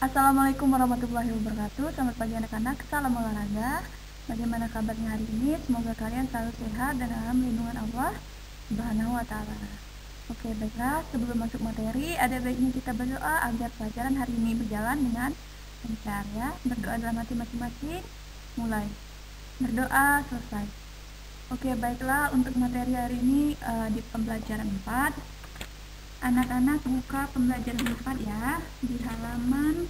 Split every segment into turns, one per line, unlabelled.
Assalamualaikum warahmatullahi wabarakatuh. Selamat pagi anak-anak, salam olahraga. Bagaimana kabarnya hari ini? Semoga kalian selalu sehat dan dalam lindungan Allah Subhanahu wa Ta'ala. Oke, baiklah, sebelum masuk materi, ada baiknya kita berdoa agar pelajaran hari ini berjalan dengan lancar ya. Berdoa dalam hati masing-masing. Mulai. Berdoa selesai. Oke, baiklah, untuk materi hari ini di pembelajaran 4. Anak-anak buka pembelajaran 4 ya, di halaman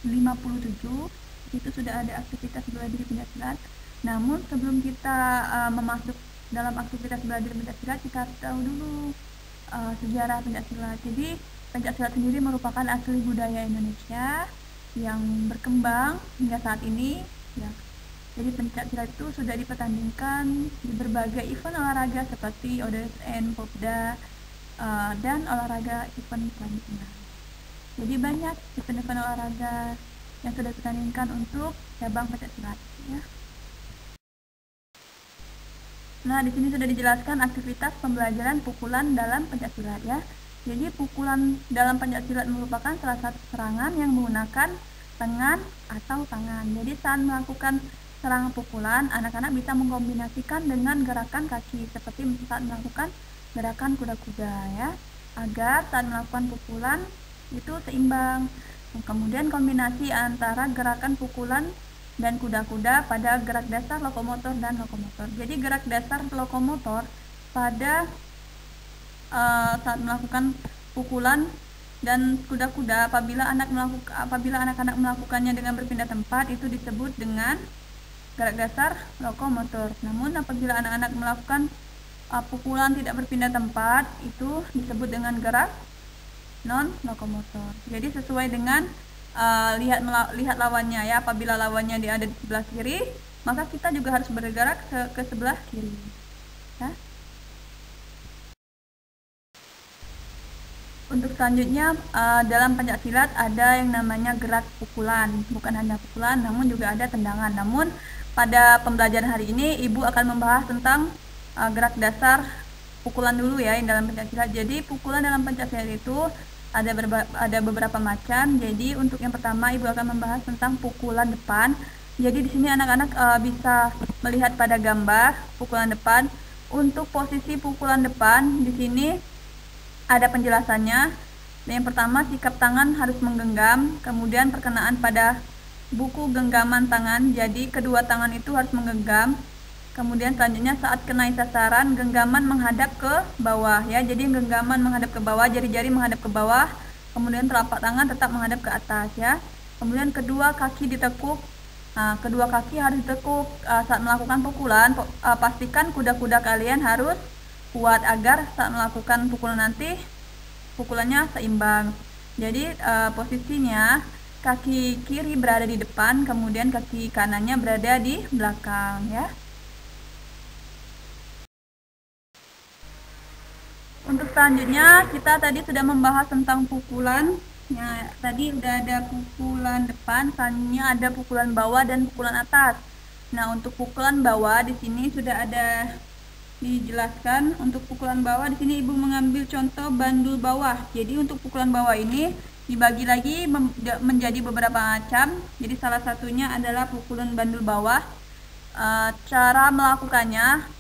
57. Itu sudah ada aktivitas bela diri pencaksilat. Namun sebelum kita memasuk dalam aktivitas bela diri pencaksilat, kita tahu dulu sejarah pencaksilat. Jadi pencaksilat sendiri merupakan asli budaya Indonesia yang berkembang hingga saat ini ya. Jadi pencaksilat itu sudah dipertandingkan di berbagai event olahraga seperti ODSN, Popda, dan olahraga event tradisional. Jadi banyak event-event olahraga yang sudah dipertandingkan untuk cabang pencaksilat ya. Nah, di sini sudah dijelaskan aktivitas pembelajaran pukulan dalam pencaksilat ya. Jadi pukulan dalam pencaksilat merupakan salah satu serangan yang menggunakan tangan atau tangan. Jadi saat melakukan serangan pukulan, anak-anak bisa mengkombinasikan dengan gerakan kaki seperti saat melakukan gerakan kuda-kuda ya, agar saat melakukan pukulan itu seimbang. Kemudian kombinasi antara gerakan pukulan dan kuda-kuda pada gerak dasar lokomotor dan lokomotor. Jadi gerak dasar lokomotor pada saat melakukan pukulan dan kuda-kuda apabila anak-anak melakukannya dengan berpindah tempat itu disebut dengan gerak dasar lokomotor. Namun apabila anak-anak melakukan pukulan tidak berpindah tempat itu disebut dengan gerak non lokomotor. Jadi sesuai dengan lihat lawannya ya. Apabila lawannya dia ada di sebelah kiri, maka kita juga harus bergerak ke sebelah kiri ya. Untuk selanjutnya dalam pencaksilat ada yang namanya gerak pukulan. Bukan hanya pukulan, namun juga ada tendangan. Namun pada pembelajaran hari ini Ibu akan membahas tentang gerak dasar pukulan dulu ya yang dalam pencaksilat. Jadi pukulan dalam pencaksilat itu ada beberapa macam. Jadi untuk yang pertama Ibu akan membahas tentang pukulan depan. Jadi di sini anak-anak bisa melihat pada gambar pukulan depan. Untuk posisi pukulan depan di sini ada penjelasannya. Yang pertama, sikap tangan harus menggenggam, kemudian perkenaan pada buku genggaman tangan. Jadi kedua tangan itu harus menggenggam. Kemudian selanjutnya saat kenai sasaran, genggaman menghadap ke bawah ya. Jadi genggaman menghadap ke bawah, jari-jari menghadap ke bawah. Kemudian telapak tangan tetap menghadap ke atas ya. Kemudian kedua kaki ditekuk. Kedua kaki harus ditekuk saat melakukan pukulan. Pastikan kuda-kuda kalian harus kuat agar saat melakukan pukulan nanti pukulannya seimbang. Jadi posisinya kaki kiri berada di depan, kemudian kaki kanannya berada di belakang ya. Untuk selanjutnya kita tadi sudah membahas tentang pukulan. Ya, tadi sudah ada pukulan depan, selanjutnya ada pukulan bawah dan pukulan atas. Nah, untuk pukulan bawah di sini sudah ada dijelaskan. Untuk pukulan bawah di sini Ibu mengambil contoh bandul bawah. Jadi untuk pukulan bawah ini dibagi lagi menjadi beberapa macam. Jadi salah satunya adalah pukulan bandul bawah. Cara melakukannya,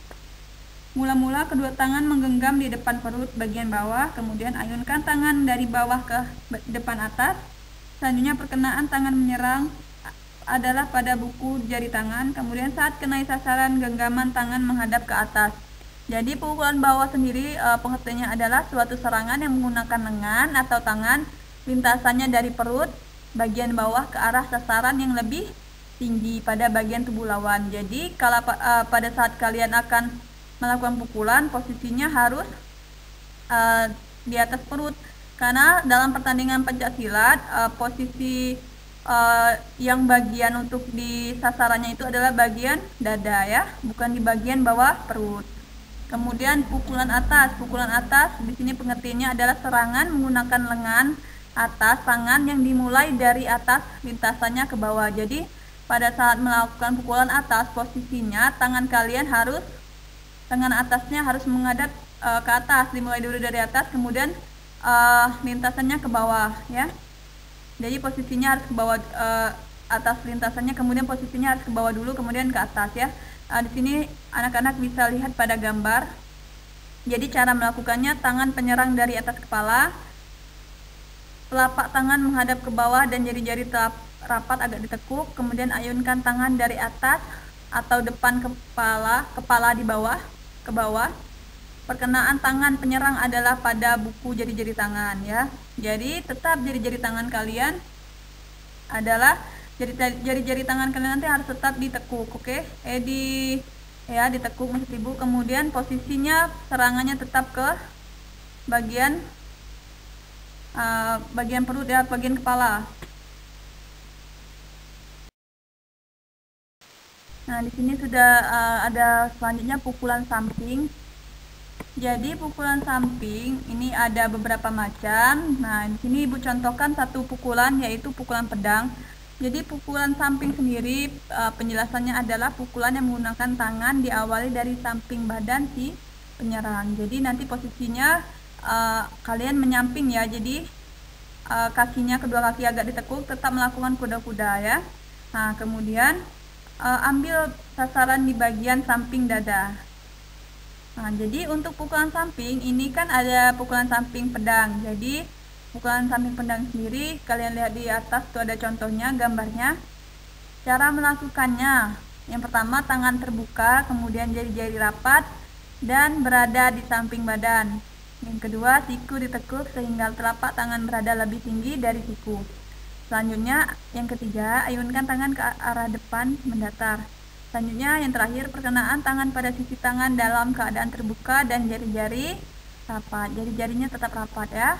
mula-mula kedua tangan menggenggam di depan perut bagian bawah, kemudian ayunkan tangan dari bawah ke depan atas. Selanjutnya perkenaan tangan menyerang adalah pada buku jari tangan. Kemudian saat kenai sasaran, genggaman tangan menghadap ke atas. Jadi pukulan bawah sendiri pengertiannya adalah suatu serangan yang menggunakan lengan atau tangan, lintasannya dari perut bagian bawah ke arah sasaran yang lebih tinggi pada bagian tubuh lawan. Jadi kalau pada saat kalian akan melakukan pukulan, posisinya harus di atas perut. Karena dalam pertandingan pencaksilat posisi yang bagian untuk di sasarannya itu adalah bagian dada ya, bukan di bagian bawah perut. Kemudian pukulan atas. Pukulan atas di sini pengertiannya adalah serangan menggunakan lengan atas tangan yang dimulai dari atas lintasannya ke bawah. Jadi pada saat melakukan pukulan atas, posisinya tangan atasnya harus menghadap ke atas, dimulai dulu dari atas, kemudian lintasannya ke bawah ya. Jadi posisinya harus ke bawah, atas lintasannya, kemudian posisinya harus ke bawah dulu, kemudian ke atas ya. Di sini anak-anak bisa lihat pada gambar. Jadi cara melakukannya, tangan penyerang dari atas kepala, telapak tangan menghadap ke bawah dan jari-jari rapat agak ditekuk, kemudian ayunkan tangan dari atas atau depan kepala di bawah, ke bawah. Perkenaan tangan penyerang adalah pada buku jari-jari tangan ya. Jadi tetap jari-jari tangan kalian adalah jari-jari tangan kalian nanti harus tetap ditekuk, oke? Ditekuk maksud ibu. Kemudian posisinya serangannya tetap ke bagian perut ya, bagian kepala. Nah, di sini sudah ada selanjutnya pukulan samping. Jadi pukulan samping ini ada beberapa macam. Nah, di sini Ibu contohkan satu pukulan, yaitu pukulan pedang. Jadi pukulan samping sendiri penjelasannya adalah pukulan yang menggunakan tangan diawali dari samping badan si penyerang. Jadi nanti posisinya kalian menyamping ya. Jadi kakinya, kedua kaki agak ditekuk, tetap melakukan kuda-kuda ya. Nah, kemudian ambil sasaran di bagian samping dada. Nah, jadi untuk pukulan samping ini kan ada pukulan samping pedang. Jadi pukulan samping pedang sendiri kalian lihat di atas tuh ada contohnya, gambarnya. Cara melakukannya, yang pertama tangan terbuka, kemudian jari-jari rapat dan berada di samping badan. Yang kedua, siku ditekuk sehingga telapak tangan berada lebih tinggi dari siku. Selanjutnya, yang ketiga, ayunkan tangan ke arah depan mendatar. Selanjutnya yang terakhir, perkenaan tangan pada sisi tangan dalam keadaan terbuka dan jari-jari rapat. Jari-jarinya tetap rapat ya,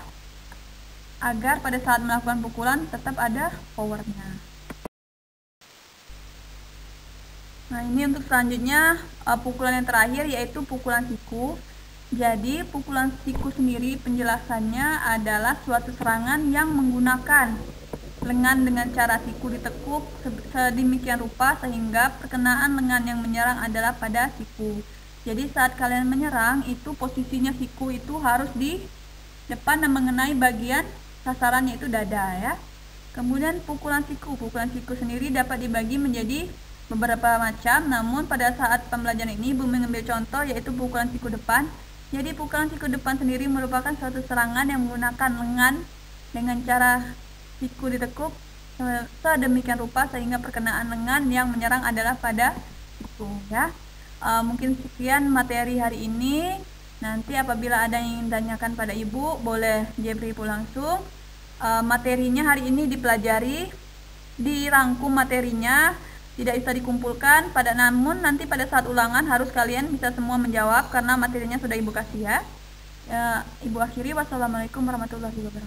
agar pada saat melakukan pukulan tetap ada powernya. Nah, ini untuk selanjutnya pukulan yang terakhir, yaitu pukulan siku. Jadi pukulan siku sendiri penjelasannya adalah suatu serangan yang menggunakan lengan dengan cara siku ditekuk sedemikian rupa sehingga perkenaan lengan yang menyerang adalah pada siku. Jadi saat kalian menyerang itu posisinya siku itu harus di depan dan mengenai bagian sasaran, yaitu dada ya. Kemudian pukulan siku sendiri dapat dibagi menjadi beberapa macam, namun pada saat pembelajaran ini Ibu mengambil contoh yaitu pukulan siku depan. Jadi pukulan siku depan sendiri merupakan suatu serangan yang menggunakan lengan dengan cara siku ditekuk sedemikian rupa sehingga perkenaan lengan yang menyerang adalah pada siku ya. Mungkin sekian materi hari ini. Nanti apabila ada yang ingin tanyakan pada Ibu, boleh Jebri Ibu langsung. Materinya hari ini dipelajari, dirangkum materinya, tidak bisa dikumpulkan namun nanti pada saat ulangan harus kalian bisa semua menjawab karena materinya sudah Ibu kasih ya. Ibu akhiri, wassalamualaikum warahmatullahi wabarakatuh.